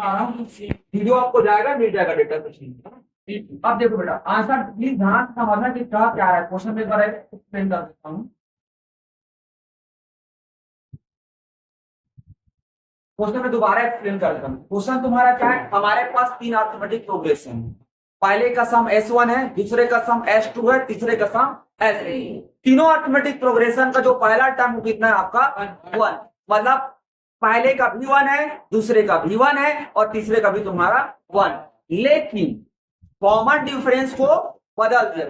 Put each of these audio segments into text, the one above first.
Video आपको जाएगा, मिल जाएगा डेटा कुछ नहीं। अब देखो बेटा आंसर प्लीज ध्यान से समझना कि क्या है क्वेश्चन पेपर है, एक्सप्लेन कर देता हूँ। क्वेश्चन में दोबारा एक्सप्लेन कर देता हूँ। क्वेश्चन तुम्हारा क्या है, हमारे पास तीन अरिथमेटिक प्रोग्रेशन है। पहले का सम S1 है, दूसरे का सम S2 है, तीसरे का सम S3। तीनों अरिथमेटिक प्रोग्रेशन का जो पहला टर्म वो कितना है आपका 1, मतलब पहले का भी 1 है, दूसरे का भी 1 है और तीसरे का भी तुम्हारा 1। लेकिन कॉमन डिफरेंस को बदल दिया।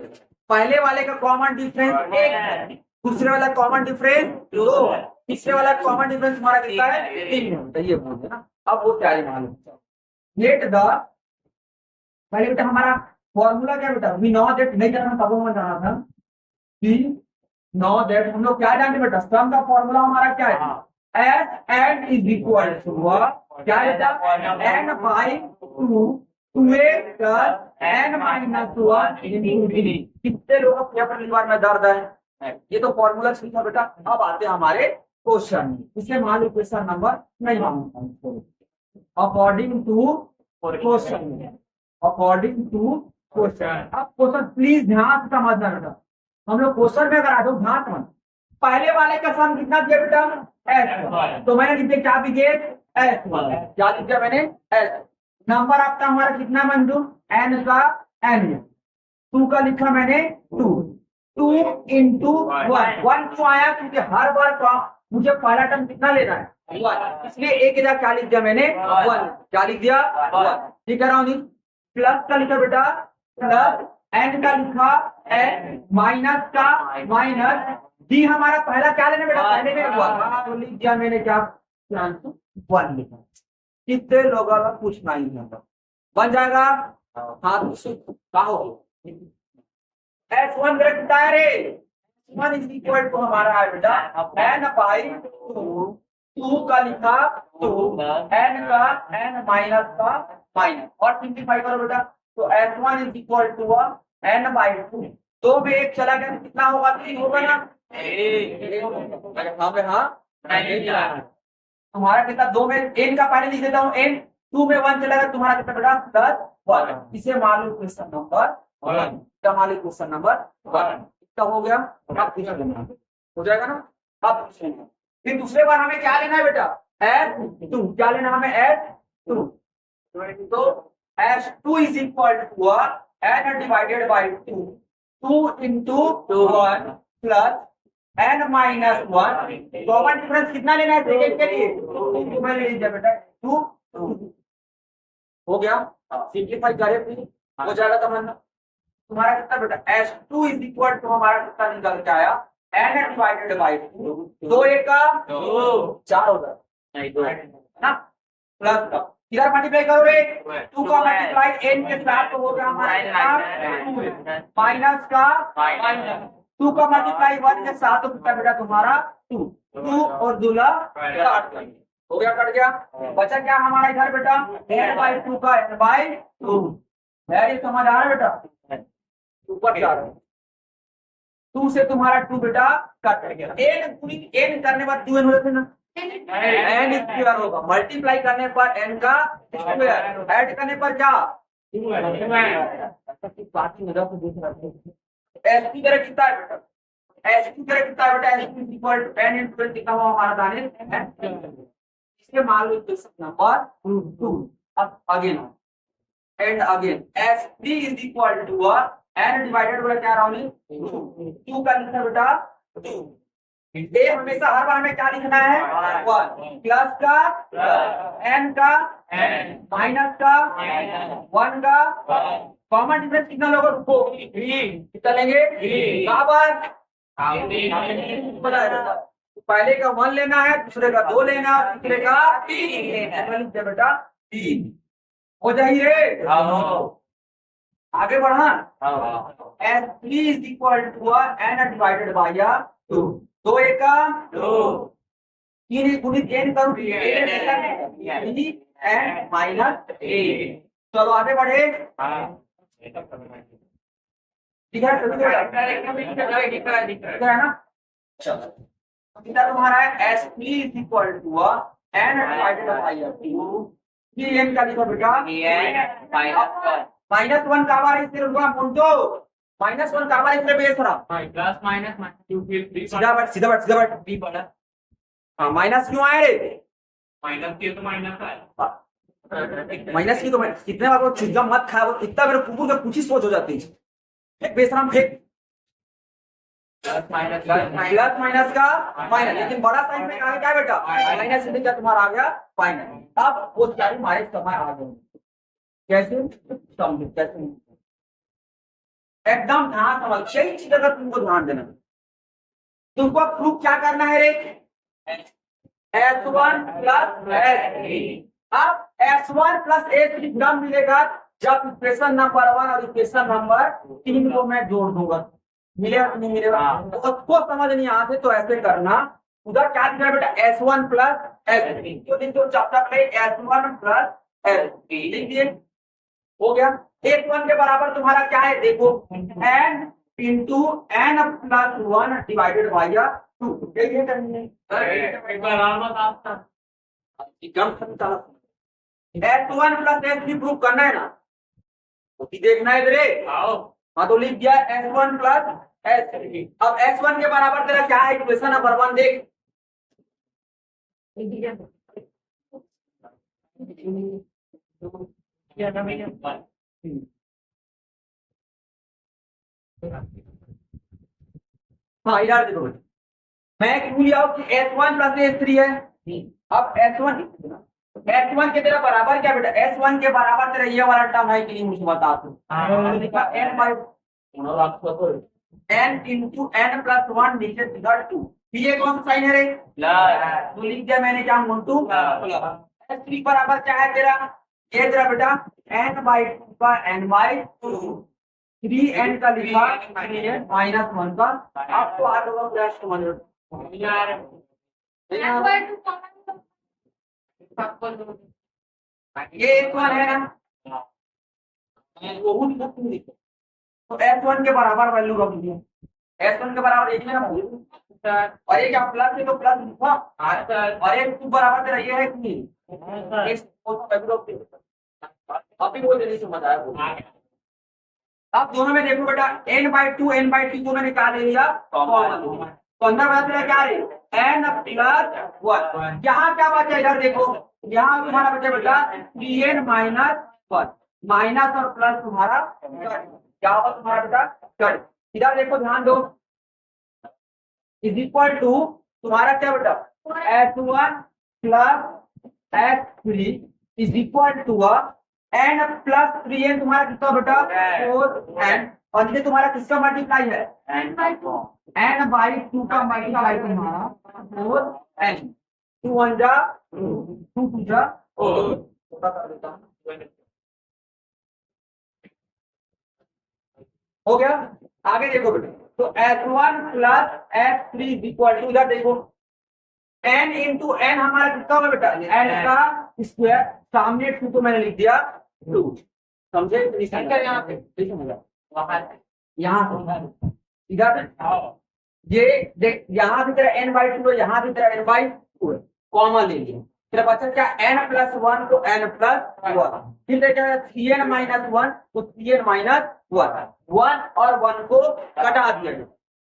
पहले वाले का कॉमन डिफरेंस 1 है, दूसरे वाला कॉमन डिफरेंस 2 है, तीसरे वाला कॉमन डिफरेंस हमारा कितना है 3 है। तो ये बोल देना। अब वो क्या है मालूम, लेट द, पहले बेटा हमारा फॉर्मूला क्या बेटा, वी नो दैट, नहीं जाना तब मैं जाना था कि नो दैट हम लोग क्या जानते बेटा, सम का फॉर्मूला हमारा क्या है, S N is equal to क्या है बेटा, N by 2 2a plus N minus 1 into D. कितने लोगों को पेपर लीवर में दर्द है, ये तो फॉर्मूला ठीक है बेटा। अब आते हैं हमारे क्वेश्चन, इसे मान लो क्वेश्चन नंबर नहीं मालूम, according to question, according to question. अब क्वेश्चन प्लीज ध्यान से समझना बेटा, हम लोग क्वेश्चन में अगर आ जाओ ध्यान से, पहले वाले का सम कितना दिया बेटा S1, तो मैंने लिख क्या दिए S1, क्या लिख दिया मैंने S। नंबर आपका हमारा कितना मंजू, n का n, 2 का लिखा मैंने 2, 2 इंटू 1 क्यों आया, क्योंकि हर बार का मुझे पहला टर्म कितना लेना है 1, इसलिए एक जगह क्या लिख दिया मैंने 1, क्या लिख दिया 1, ठीक है राउनी। प्लस का लिखा बेटा प्लस, एन का लिखा एन, माइनस का माइनस, डी हमारा पहला क्या लेना बेटा, पहले में 1 तो लिख दिया मैंने क्या 1 लिखा। कितने लोगों का पूछना ही है, बन जाएगा हाथ से कहो। S1 मेरा कितना है रे, S1 इज इक्वल टू हमारा है बेटा n बाई 2 का लिखा 2, n का n माइनस का माइनस, और सिंप्लीफाई करो बेटा, तो S1 is equal to n by 2, 2 में 1 चला गया तो कितना होगा, 3 होगा ना, हाँ तुम्हारा कितना, 2 में n का पहले लिख देता हूँ n, 2 में 1 चला गया तुम्हारा कितना बेटा 10 1। इसे मान लो क्वेश्चन नंबर 1, क्या मान लो क्वेश्चन नंबर 1, क्या हो गया, अब हो जाएगा ना। अब फिर दूसरे बार हमें क्या लेना है बेटा S2, क्या लेना हमें S2, तो S2 is equal to n divided by 2, 2 into 1 plus n minus 1, common difference कितना लेना है सेकेंड के लिए, तो मैंने ले लिया बेटा 2 हो गया। सिंप्लीफाई करें फिर हो जाएगा तमन्ना, तुम्हारा कितना बेटा S2 इज इक्वल टू हमारा कितना निकल के आया n डिवाइडेड बाई 2, 2 1 का 4 होगा ना, प्लस का इधर मल्टीप्लाई करो रे, 2 का मल्टीप्लाई n के साथ तो हो गया हमारा माइनस का माइनस, 2 का मल्टीप्लाई 1 के साथ तो कितना बेटा तुम्हारा 2, 2 और दूला 8 हो गया, कट गया, बचा क्या हमारा इधर बेटा n बाई 2 का n बाई 2 है, ये समझ आ रहा है बेटा, ऊपर जा रहा है 2 से तुम्हारा 2 बेटा कट गया, n करने पर 2n हो जाते ना, n स्क्वायर होगा, मल्टीप्लाई करने पर n का स्क्वायर, ऐड करने पर क्या बात की वजह से देख रहा है। s की तरह कितना है बेटा, s की तरह कितना है बेटा, s is equal to n into n कितना हुआ हमारा दानिश, इसके मान लो क्वेश्चन नंबर 2। अब again and again s3 is equal to n divided by क्या राउंड 2 का लिखना बेटा 2, ए हमेशा हर बार हमें क्या लिखना है 1, प्लस का n का माइनस का 1 का, कॉमन डिफरेंस कितना लोगों को कितना लेंगे बराबर, पहले का 1 लेना है, दूसरे का 2 लेना है, तीसरे का 3 लेना है बेटा 3 हो जाइए, आगे बढ़ना S3 is equal to n divided by 2, 2 1 का 2, 3 गुणित n करूं n माइनस 1, चलो आगे बढ़े, ठीक है ना, चलो कितना तुम्हारा है S3 is equal to n divided by 2, T N का लिखो बेटा -1 का बार इससे हुआ मुंडो -1 का बार इससे बेस रहा प्लस माइनस सीधा बैठ बी बड़ा हाँ माइनस क्यों आए रे माइनस के तो माइनस है माइनस की तो मैं कितने बार वो चुगम मत खा वो इतना मेरे कुकुर का कुछ ही सोच हो जाती है एक बेशरम फेंक प्लस माइनस प्लस माइनस का माइनस लेकिन बड़ा साइन में आ गया बेटा माइनस से क्या तुम्हारा आ गया माइनस अब वो सारी हमारे समय आ गए कैसे समझो कैसे एकदम ध्यान समझ यही चीज अगर तुमको ध्यान देना तुमको प्रूफ क्या करना है रे S1 प्लस S3 अब S1 प्लस S3 कब मिलेगा जब इक्वेशन नंबर 1 और इक्वेशन नंबर 3 को मैं जोड़ दूंगा मिलेगा कि नहीं मिलेगा तो उसको समझ नहीं आते तो ऐसे करना उधर क्या दिख रहा है बेटा S1 प्लस S3 तो दिन तो जब तक S1 प्लस S3 लिख दिए हो गया S1 के बराबर तुम्हारा क्या है देखो n into n plus 1 divided by 2 यही है करनी एक बार आराम से कम S1 प्लस S3 प्रूव करना है ना तो देखना है इधरे आओ हाँ तो लिख दिया S1 प्लस S3 अब S1 के बराबर तेरा क्या है इक्वेशन नंबर 1 देख हाँ इधर देखो मैं क्यों लिया कि S1 प्लस S3 है अब S1 के तेरा बराबर क्या बेटा S1 के बराबर तेरा ये वाला टर्म है कि नहीं मुझे बता तू n by n into n plus 1 नीचे फिगर 2 ये कौन सा साइन है रे तो लिख दिया मैंने क्या मोन्टू S3 बराबर क्या है तेरा ये तेरा बेटा n बाई 2 का n बाई 2 3n का लिखा -1 का आपको आ होगा प्लस 200 ये S1 है ना तो S1 के बराबर वैल्यू रख दिया S1 के बराबर एक है ना और ये क्या प्लस है तो प्लस लिखा और एक 2 बराबर तेरा ये है कि नहीं इस अभी वो जल्दी समझ आया अब दोनों में देखो बेटा n/2 दोनों ने क्या ले लिया कॉमन तो अंदर बचा तेरा क्या है n प्लस 1 यहाँ क्या बचा इधर देखो यहाँ तुम्हारा बचा बेटा 3n माइनस 1 माइनस और प्लस तुम्हारा क्या होगा तुम्हारा बेटा कट इधर देखो ध्यान दो इज इक्वल टू तुम्हारा क्या बेटा S1 plus S3 is equal to n plus 3n तुम्हारा कितना बेटा 4n और ये तुम्हारा किसका मल्टीप्लाई है n/2 का मल्टीप्लाई तुम्हारा 4n 2 1 जा 2 2 जा हो गया आगे देखो बेटा तो S1 plus S3 equal to इधर देखो n इंटू n हमारा कितना होगा बेटा n का स्क्वायर सामने 2 तो मैंने लिख दिया 2 समझे यहाँ पे यहाँ इधर ये देख यहाँ भी तेरा n/2 है यहाँ भी तेरा n/2 है कॉमन ले लिया तेरा बचा क्या n प्लस 1 तो n प्लस 1 फिर देखा 3n माइनस 1 तो 3n माइनस 1 1 और 1 को कटा दिया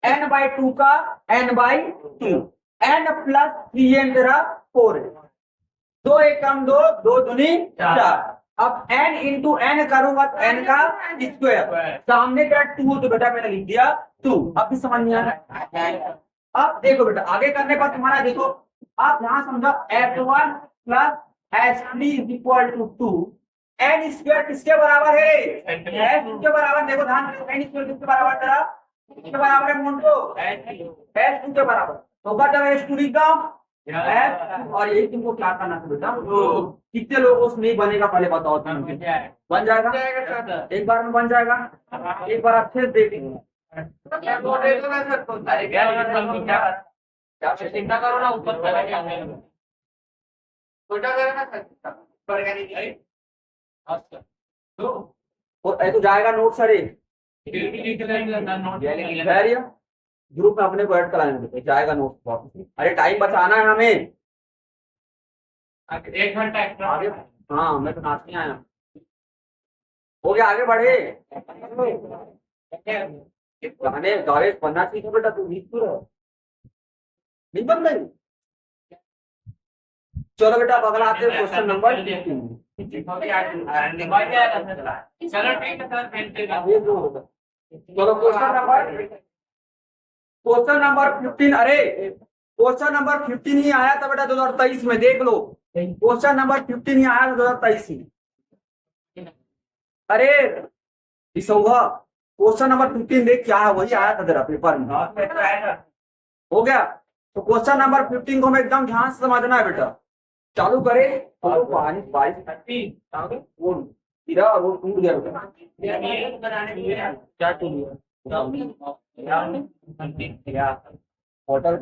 n/2 का n/2 n प्लस 3n तेरा 4 है 2 एक कम 2 2 दूनी 4 अब n इंटू n करूंगा तो n का स्क्वायर सामने का 2 तो बेटा मैंने लिख दिया 2 अब भी समझ नहीं आ रहा अब देखो बेटा आगे करने पर तुम्हारा देखो आप यहाँ समझो S1 plus S3 is equal to 2 n square किसके बराबर है s के बराबर देखो ध्यान दो n स्क्वायर किसके बराबर तेरा किसके बराबर है मोन्टो s2 के बराबर तो जब s2 लिखा S और यही तुमको क्या करना था बेटा कितने लोगों से नहीं बनेगा पहले बताओ तुम बन जाएगा एक बार में बन जाएगा एक बार अच्छे से देखेंगे चिंता करो ना ऊपर छोटा करो ना तो ऐसे जाएगा नोट सर ग्रुप में अपने को ऐड कराएंगे जाएगा नोट अरे टाइम बचाना है हमें 1 घंटा एक्स्ट्रा हाँ मैं तो नाचने आया। हो गया, आगे बढ़े। गाने गावे बनना सीखो बेटा, तू गीत क्यों रहो? नहीं बन रही। चलो बेटा, अब अगला आते हैं क्वेश्चन नंबर 15। चलो ठीक है सर, मिलते हैं। चलो क्वेश्चन नंबर 15। अरे क्वेश्चन नंबर 15 ही आया था बेटा 2023 में, देख लो। क्वेश्चन नंबर 15 ही आया था 2023 में। अरे इसौहा, क्वेश्चन नंबर 15 देख क्या है, वही आया था तेरा पेपर में। हो गया। तो क्वेश्चन नंबर 15 को हमें एकदम ध्यान से समझना है बेटा। चालू करे तो बारिश बारिश वो गिरा और वो टूट गया बेटा। क्या टूट गया? होटल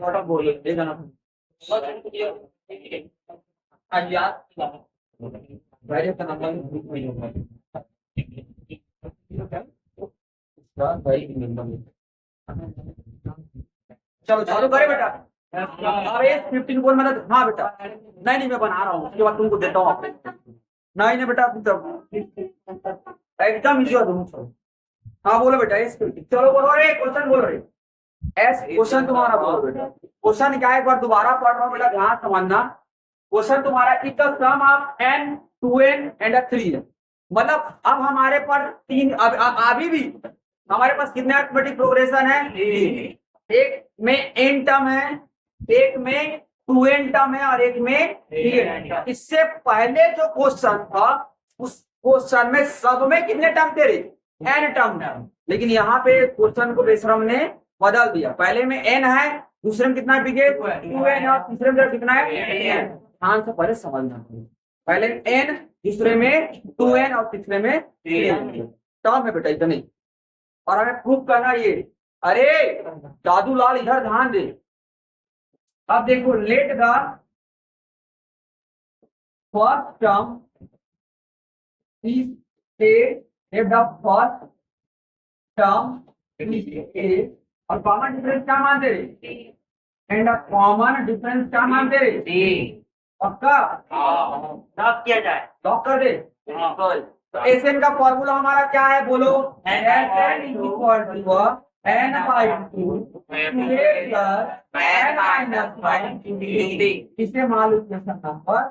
होटल बोलो देगा ना। भाई का नंबर भाई नंबर। चलो चालू करे बेटा। अरे 15 बोल मतलब, हाँ बेटा। नहीं नहीं मैं बना रहा हूँ, उसके बाद तुमको देता हूँ। नहीं नहीं बेटा एकदम इजी और दूर। हाँ बोलो बेटा एस 15। चलो बोलो रे, क्वेश्चन बोलो रे। एस क्वेश्चन तुम्हारा बोलो बेटा। क्वेश्चन क्या है, एक बार दोबारा पढ़ रहा हूँ बेटा, ध्यान समझना। क्वेश्चन तुम्हारा is the sum of n 2n and 3 है। मतलब अब हमारे पास तीन, अब अभी भी हमारे पास कितने अरिथमेटिक प्रोग्रेशन है? एक में n टर्म है, एक में 2n टर्म है और एक में 3n। इससे पहले जो क्वेश्चन था उस क्वेश्चन में सब में कितने टर्म थे रे? n term. लेकिन यहाँ पे क्वेश्चन को बेशरम ने बदल दिया, पहले में n है, दूसरे में कितना बिगे 2n और तीसरे में कितना है? ध्यान से पहले समझना, पहले n, दूसरे में 2n और तीसरे में 3n टर्म है बेटा इतने। और हमें प्रूव करना ये। अरे दादू लाल इधर ध्यान दे। अब देखो, late the first term is a, late the first term is A, और कॉमन डिफरेंस क्या मानते रे? एंड कॉमन डिफरेंस क्या मानते रे? पक्का लॉक किया जाए। लॉक कर दे। तो एसएन का फॉर्मूला हमारा क्या है बोलो? SN equal to n by 2 plus n minus 1 इसे मालूम क्वेश्चन नंबर।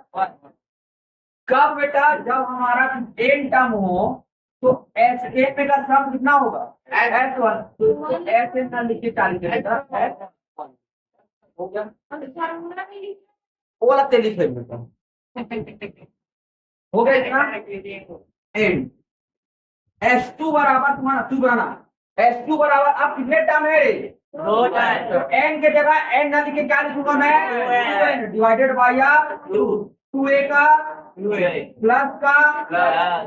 कब बेटा? जब हमारा n टर्म हो तो एस ए पे का सम कितना होगा? s1। तो एस एन का लिख के चालू करेगा s1 हो गया। वो वाला तेली लिखे बेटा हो गया इतना। एन S2 बराबर तुम्हारा टू बनाना। S2 बराबर अब कितने टर्म है? दो टाइम। तो n के जगह n ना लिख के क्या लिखूंगा मैं? Divided by 2। 2a का प्लस का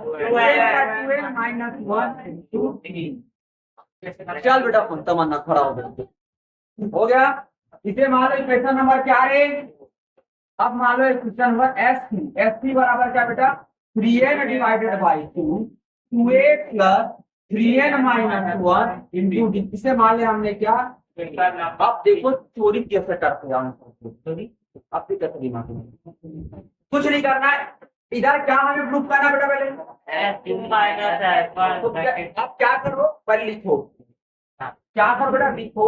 2n माइनस 1 इंटू 3। चल बेटा तमन्ना खड़ा हो गया। हो गया। इसे मान लो इक्वेशन नंबर क्या है? अब मान लो इक्वेशन नंबर S3 बराबर क्या बेटा? 3n divided by 2 2a plus 3n minus 1 into D. इसे मान ले हमने क्या? अब देखो चोरी कैसे करते हैं, अब भी कैसे दिमाग में कुछ नहीं करना है। इधर क्या हमें प्रूफ करना बेटा पहले? तो अब क्या करो, पहले लिखो। क्या करो बेटा, लिखो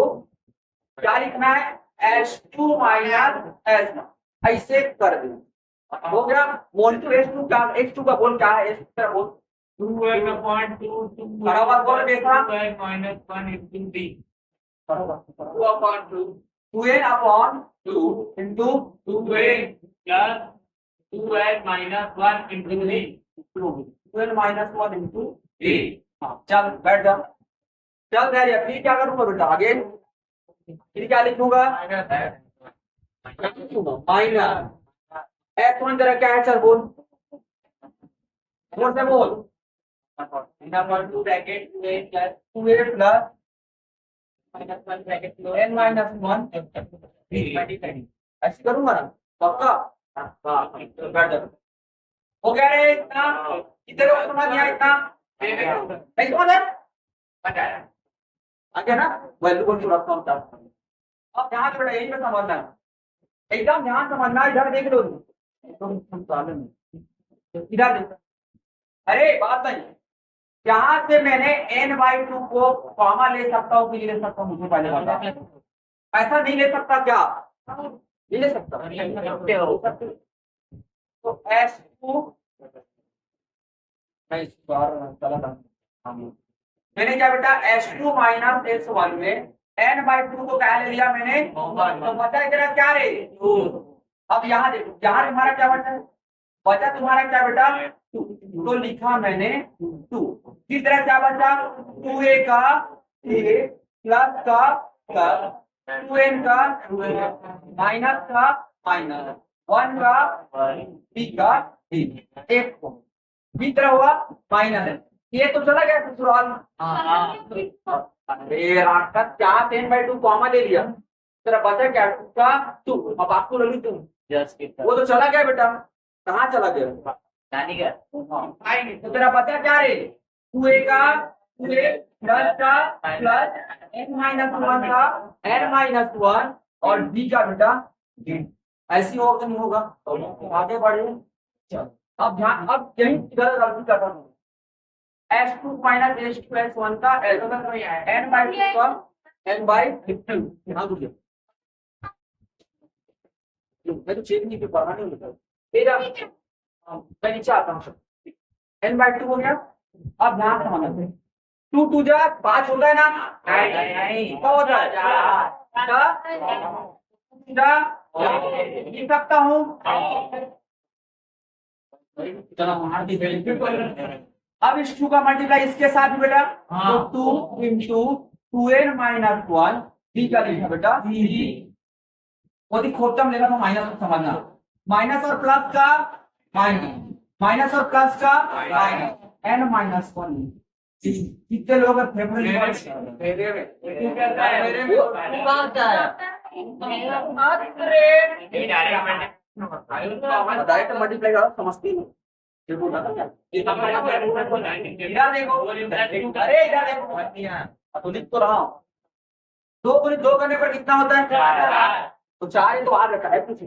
क्या लिखना है? S2 माइनस S1 ऐसे कर दो। हो गया। मोल टू S2 क्या? X2 का बोल क्या है? S2 का बोल 2n/2 बोल देखा minus 1 into D. 2n upon 2 into 2n plus 2n minus 1 into D. 2n minus 1 into D. हाँ चल बैठ जा। चल गया, फिर क्या करूंगा बेटा आगे? फिर क्या लिखूंगा? माइनस S1 जरा क्या है सर बोल, जोर से बोल। 2 bracket 2n plus 2a plus minus 1 bracket n minus 1 ऐसे करूंगा ना पक्का? हाँ तो बैठ जा। हो गया रे इतना? कितने लोग समझ नहीं आया इतना? नहीं समझ आया? आ गया ना? वैल्यू को थोड़ा कम था। अब ध्यान थोड़ा यही पे समझना है, एकदम ध्यान समझना। इधर देख लो, इधर देखो, अरे बात नहीं, यहाँ से मैंने n/2 को कॉमा ले सकता हूँ कि नहीं ले सकता हूँ, मुझे पहले बता। ऐसा नहीं ले सकता क्या? नहीं ले सकता। तो S2 मैं इस बार गलत था। मैंने क्या बेटा S2 माइनस S1 में n/2 को क्या ले लिया मैंने, तो बचा इधर क्या रे, अब यहाँ देखो, यहाँ तुम्हारा क्या बचा है, बचा तुम्हारा क्या बेटा 2, तो लिखा मैंने 2, किस तरह क्या बचा 2a का a प्लस का प्लस 2n का माइनस का माइनस 1 का b का b, एक को b तरह हुआ माइनस, ये तो चला गया ससुराल में। अरे रास्ता क्या 10/2 कॉमा ले लिया, तेरा बचा क्या 2 का 2, अब आपको ले ली तुम, वो तो चला गया बेटा, कहाँ चला गया नानी का आएंगे, तो तेरा बचा क्या रे 2a का 2a प्लस का प्लस n-1 का n-1 और b का बेटा d, ऐसी होगा नहीं होगा, तो आगे बढ़े। चलो अब ध्यान, अब यही गलती कर रहा हूँ, S2 माइनस S2 S1 का n/2 का n/2, यहाँ रुक जा, मैं तो चेक नहीं कर पा रहा, नहीं होता मेरा, मैं नीचे आता हूँ, n/2 हो गया। अब ध्यान से समझना, 2 2 जा 5 होता है ना, नहीं क्या होता है लिख सकता हूँ, अब इस 2 का मल्टीप्लाई इसके साथ भी बेटा, तो 2 इंटू 2n-1 b का लिखा बेटा खोटम लेगा तो माइनस समझना, माइनस और प्लस का माइनस, माइनस और प्लस का माइनस n-1, कितने लोग डायरेक्ट मल्टीप्लाई करो, समझती हो इधर देखो, अरे इधर देखो, तो लिख तो रहा हूँ, 2 करने पर कितना होता है, तो 4 ही तो आ रखा है कुछ,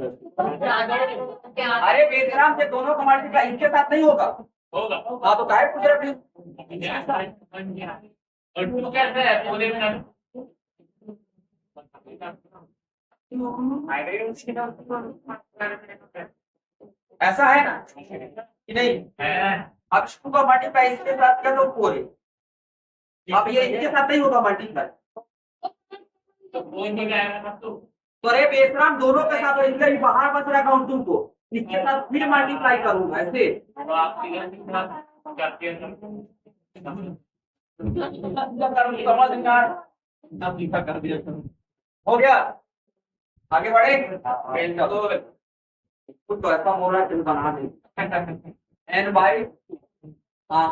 अरे बेशरम से दोनों का मल्टीप्लाई इनके साथ नहीं होगा, हाँ तो काहे पूछ रहे और टू कैसे है पूरे में ऐसा है ना कि नहीं, अब 2 का मल्टीप्लाई इसके साथ किया तो 4 है, अब ये इनके साथ नहीं होगा मल्टीप्लाई, तो कोई नहीं आएगा तो अरे बेशरम दोनों के साथ, इसलिए भी बाहर बच रहा काउंट 2 को, इसके साथ फिर मल्टीप्लाई करूंगा ऐसे, तो आप करते हैं कर दिया, हो गया, आगे बढ़े, चलो कुछ तो ऐसा बोल रहा है बना दे n/, हाँ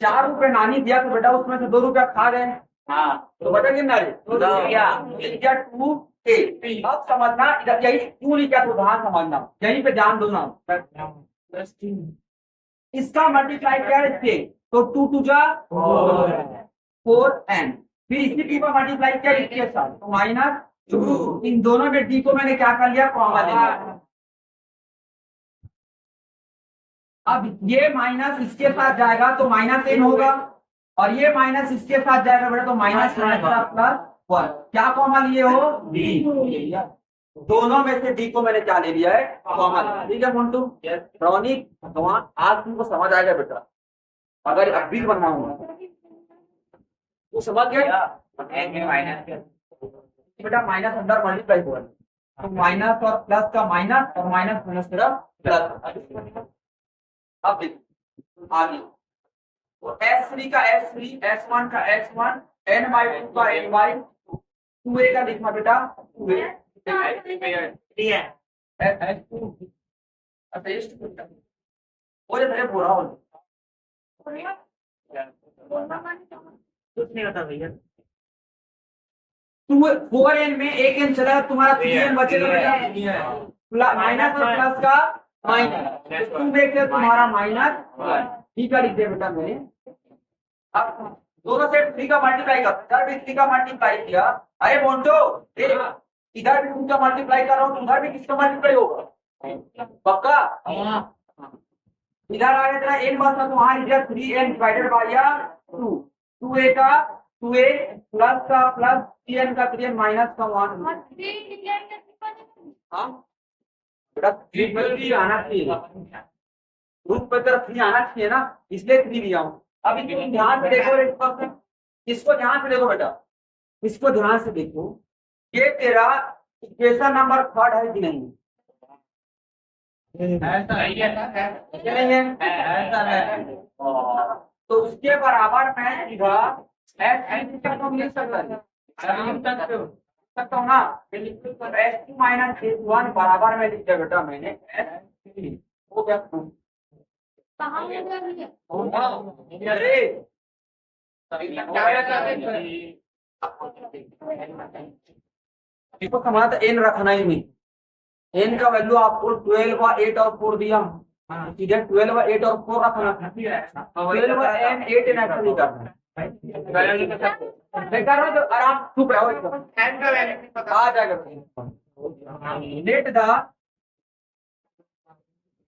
4 रुपए नानी दिया तो बेटा उसमें से 2 रुपया खा गए, हाँ तो बचा कितना रे 2a, अब समझना इधर यही क्यों नहीं किया, तो ध्यान समझना, यहीं पे ध्यान दो ना, इसका मल्टीप्लाई क्या है इससे, तो 2 2 जा 4n, फिर इसी 2 का मल्टीप्लाई किया इसके साथ तो -2, इन दोनों में d को मैंने क्या कर लिया कॉमा ले लिया, अब ये माइनस इसके साथ जाएगा तो -n होगा, और ये माइनस इसके साथ जाएगा बेटा तो -1 क्या कॉमा लिए हो d, दोनों में से d को मैंने क्या ले लिया है कॉमा, ठीक है मोन्टू रौनिक भगवान, आज तुमको समझ आएगा बेटा, अगर अब बिल बनवाऊंगा तो समझ गया, बेटा माइनस अंदर मल्टीप्लाई हुआ तो माइनस और प्लस का माइनस और माइनस माइनस तेरा प्लस, अब देखो आगे, तो S3 का S3, S1 का S1, n/2 का n/2, 2a का लिखा बेटा 2a, S2 हो जाता है पूरा हो, कुछ नहीं होता भैया, 4n में एक n चला तुम्हारा 3n बचेगा बेटा, माइनस और प्लस का माइनस, तुम देख ले तुम्हारा माइनस, ठीक है लिख दे बेटा मैंने, अब दोनों से 3 का मल्टीप्लाई कर, इधर भी 3 का मल्टीप्लाई किया, अरे मोन्टो इधर भी 3 का मल्टीप्लाई कर रहा हूँ, उधर भी किसका मल्टीप्लाई होगा, पक्का? इधर आ गया तेरा n बचा तो वहां लिखा 3n डिवाइडेड बाय 2, 2a का 2a प्लस का प्लस 3n का 3n माइनस का 1। हाँ बेटा 3 में 3 आना चाहिए, रूट पे तरफ 3 आना चाहिए ना, इसलिए 3 लिया हूं। अब इसको ध्यान से देखो, इसको ध्यान से देखो बेटा, इसको ध्यान से देखो, ये तेरा इक्वेशन नंबर 3 है कि नहीं? ऐसा नहीं है, नहीं है, ऐसा है। तो उसके बराबर मैं सीधा एस तो लिख सकता है, सकता हूँ ना, S two minus S one बराबर में लिख दिया बेटा मैंने एस हो गया। अरे इसको समझा था, एन रखना ही नहीं, एन का वैल्यू आपको 12 व 8 और 4 दिया, सीधे 12 व 8 और 4 रखना, 12 व एन 8 एन ऐसा नहीं करना। बेकार हो तो आराम चुप रहो, आ जाएगा। लेट द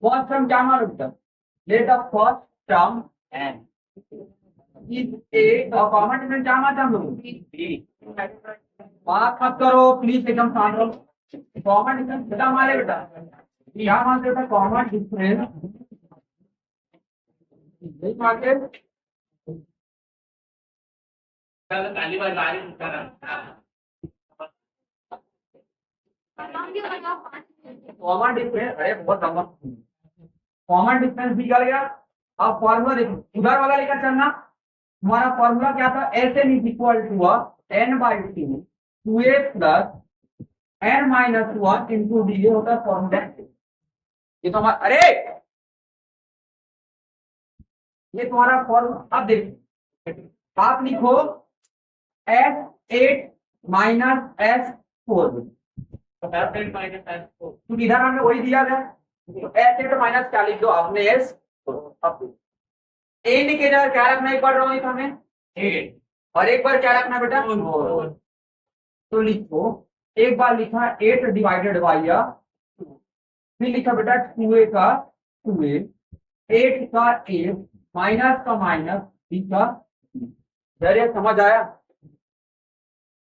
फर्स्ट टर्म क्या मान रखता, let the first term N is A और कॉमन डिफरेंस क्या मान हम लोग बात मत करो प्लीज, एकदम शांत रहो। कॉमन डिफरेंस क्या माने बेटा, क्या मानते बेटा, कॉमन डिफरेंस नहीं मानते, पहली बार बारिश कर कॉमन डिफरेंस, अरे बहुत लंबा, कॉमन डिफरेंस निकल गया। अब फॉर्मूला देखो, उधर वाला लेकर चलना, हमारा फॉर्मूला क्या था, S N is equal to N by T 2a plus N minus 1 into D, ये होता है फॉर्मूला। ये तो हमारा, अरे ये तुम्हारा फॉर्मूला। अब देखो, आप लिखो S8 माइनस S4, तो इधर हमने वही दिया था, तो S8 माइनस क्या लिख दो आपने S, अब ए के जगह क्या रखना, एक बार रहा हूं हमें, और एक बार क्या रखना बेटा, तो लिखो, एक बार लिखा 8 डिवाइडेड बाई, फिर लिखा बेटा 2a का 2a, 8 का 8 माइनस का माइनस b का, जरिए समझ आया?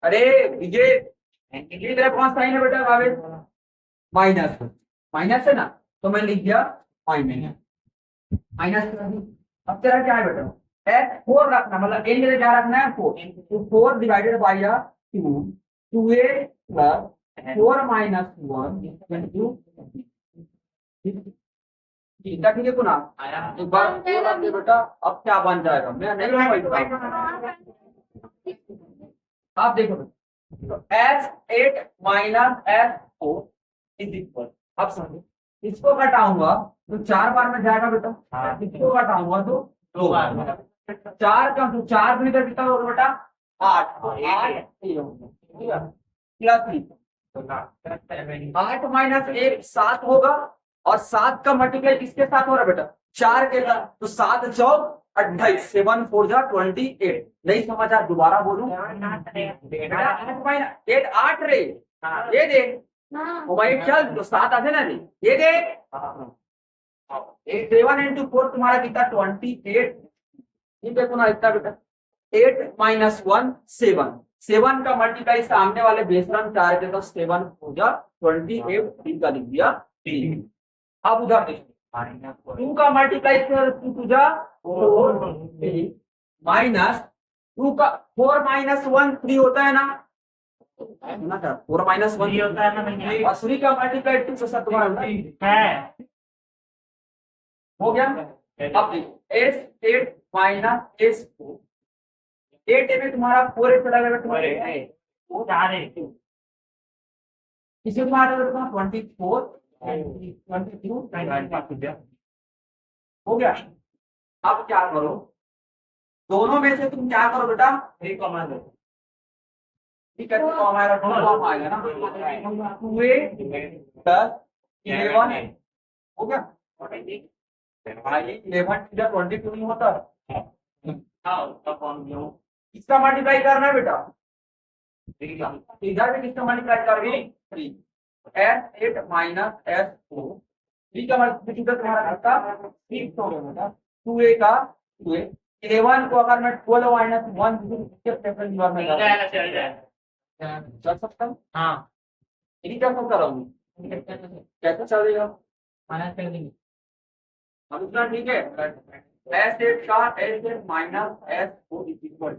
अरे ये तरह कौन साइन है बेटा, भावेश माइनस, माइनस है ना, तो मैं लिख दिया माइनस माइनस। अब तेरा क्या है बेटा, एस 4 रखना, मतलब एन जगह क्या रखना है 4, तो 4 divided by 2, 2a plus 4 minus 1 into, ठीक है पुनः एक बार और रख दे बेटा, अब क्या बन जाएगा, मैं नहीं समझ, आप देखो S8 minus S4 is equal, अब समझो, इसको घटाऊंगा तो 4 बार में जाएगा बेटा, इसको घटाऊंगा तो 2 बार में, 4 का तो 4 भी इधर कितना होगा बेटा 8, 8 प्लस 8 माइनस 1 7 होगा, और 7 का मल्टीप्लाई किसके साथ हो रहा है बेटा, 4 के साथ, तो 7 चौक 28, 7 4 जा 28। नहीं समझा, दोबारा बोलूं, 8 8 रे, ये देख मोबाइल चल, तो 7 आते ना रे, ये देख 7 इंटू 4 तुम्हारा कितना 28, ये देखो ना इतना बेटा, 8 माइनस 1 7, 7 का मल्टीप्लाई सामने वाले बेसरन 4 के, तो 7 हो जा 28, 3 का लिख दिया 3। अब उधर देखो 2 का मल्टीप्लाई 2 जा 4 माइनस 2 का 4 माइनस 1 3 होता है ना, 4 माइनस 1 होता है ना, और 3 का मल्टीप्लाई 2 से साथ तुम्हारा है हो गया। अब देखो S8 माइनस S4, 8 में तुम्हारा 4 चला गया तुम्हारे, वो जा रहे इसे तुम्हारा 24 22 हो गया। अब क्या करो, दोनों में से तुम क्या करो बेटा, एक कॉमन लो, ठीक है, तो कॉमन आएगा ना, 2a प्लस 11 हो गया, 11 22 नहीं होता, इसका मल्टीप्लाई करना है बेटा, इधर भी किसका मल्टीप्लाई करोगे 3, S8 माइनस S4 बी का मल्टीप्लिकेशन तुम्हारा कितना 6 हो गया बेटा 2a का 2a 11 को अगर मैं 12 माइनस 1 के सेकंड बार में चल जाएगा चल जाएगा। चल सकता हूँ हाँ यही क्या सकता रहूँ कैसे चलेगा माइनस कर देंगे। अब इतना ठीक है S8 का S8 माइनस S4 इक्वल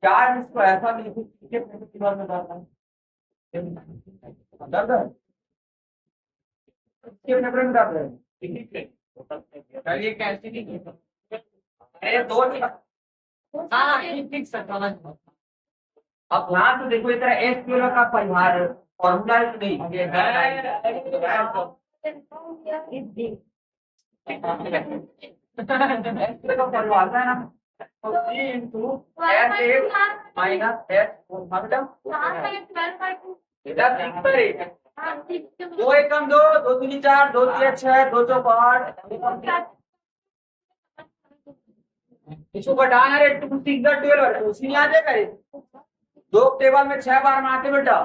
क्या इसको ऐसा भी लिखो के सेकंड बार में दर्द है दर्द है इसके नंबर में दर्द है चलिए कैसे नहीं अरे दो हाँ ठीक ठीक सर समझ अब यहाँ तो देखो इतना एस क्यूएल का परिहार फॉर्मूला नहीं ये का परिभाषा है ना तो 3 into S eight minus S मतलब बेटा ठीक पर दो एकम दो दो दूनी चार दो तीन छह दो चौक आठ इसको घटाना रे 2 6 12 उसी में आ जाएगा रे दो टेबल में 6 बार में आते बेटा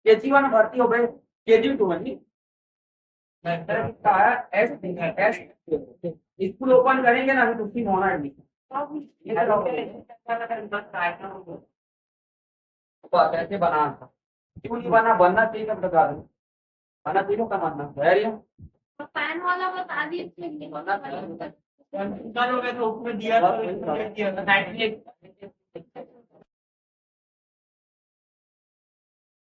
केजी 1 भर्ती हो गए केजी 2 में एस एस स्कूल ओपन करेंगे ना अभी तो उसकी होना है कैसे बना क्यों नहीं बना बनना चाहिए कब बता दो बना चाहिए का मानना है फैन वाला बता दीजिए हो गया तो उसमें दिया